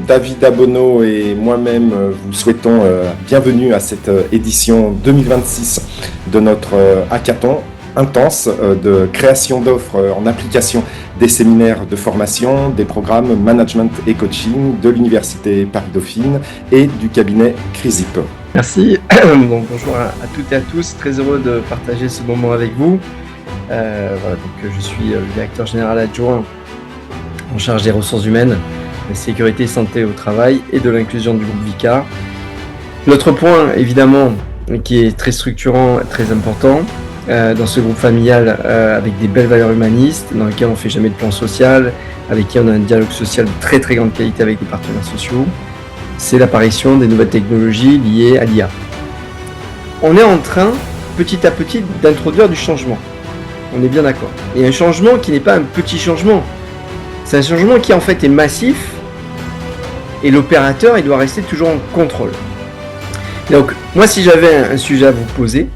David Abonneau et moi-même vous souhaitons bienvenue à cette édition 2026 de notre hackathon intense de création d'offres en application des séminaires de formation, des programmes management et coaching de l'Université Paris-Dauphine et du cabinet CRISIP. Merci. Donc, bonjour à toutes et à tous. Très heureux de partager ce moment avec vous. Je suis le directeur général adjoint en charge des ressources humaines, la sécurité et santé au travail et de l'inclusion du groupe VICA. L'autre point, évidemment, qui est très structurant, très important, dans ce groupe familial avec des belles valeurs humanistes, dans lequel on ne fait jamais de plan social, avec qui on a un dialogue social de très très grande qualité avec les partenaires sociaux, c'est l'apparition des nouvelles technologies liées à l'IA. On est en train, petit à petit, d'introduire du changement. On est bien d'accord. Et un changement qui n'est pas un petit changement. C'est un changement qui en fait est massif et l'opérateur il doit rester toujours en contrôle. Donc moi si j'avais un sujet à vous poser,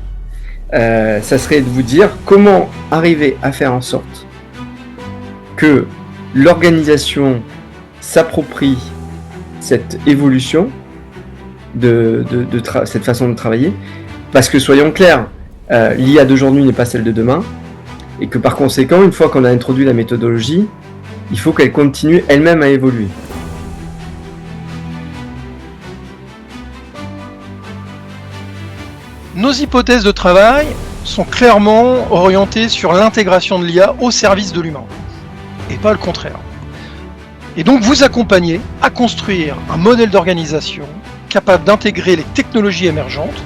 ça serait de vous dire comment arriver à faire en sorte que l'organisation s'approprie cette évolution cette façon de travailler, parce que soyons clairs, l'IA d'aujourd'hui n'est pas celle de demain, et que par conséquent, une fois qu'on a introduit la méthodologie, il faut qu'elle continue elle-même à évoluer. Nos hypothèses de travail sont clairement orientées sur l'intégration de l'IA au service de l'humain, et pas le contraire. Et donc vous accompagner à construire un modèle d'organisation capable d'intégrer les technologies émergentes,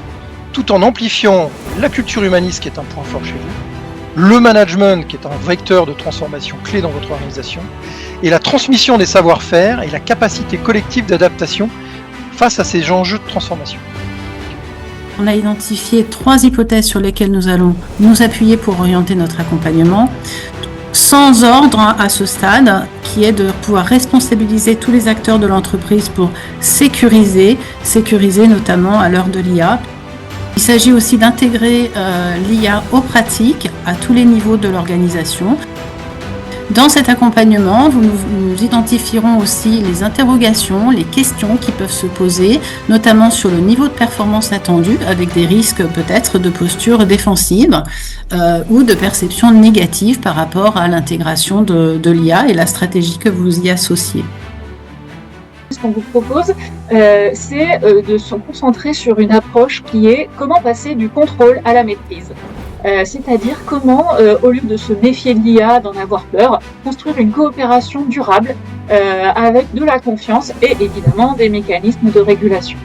tout en amplifiant la culture humaniste qui est un point fort chez vous, le management qui est un vecteur de transformation clé dans votre organisation, et la transmission des savoir-faire et la capacité collective d'adaptation face à ces enjeux de transformation. On a identifié 3 hypothèses sur lesquelles nous allons nous appuyer pour orienter notre accompagnement, sans ordre à ce stade, qui est de pouvoir responsabiliser tous les acteurs de l'entreprise pour sécuriser notamment à l'heure de l'IA. Il s'agit aussi d'intégrer l'IA aux pratiques à tous les niveaux de l'organisation. Dans cet accompagnement, nous identifierons aussi les interrogations, les questions qui peuvent se poser, notamment sur le niveau de performance attendu, avec des risques peut-être de posture défensive ou de perception négative par rapport à l'intégration de l'IA et la stratégie que vous y associez. Ce qu'on vous propose, c'est de se concentrer sur une approche qui est comment passer du contrôle à la maîtrise. C'est-à-dire comment, au lieu de se méfier de l'IA, d'en avoir peur, construire une coopération durable avec de la confiance et évidemment des mécanismes de régulation.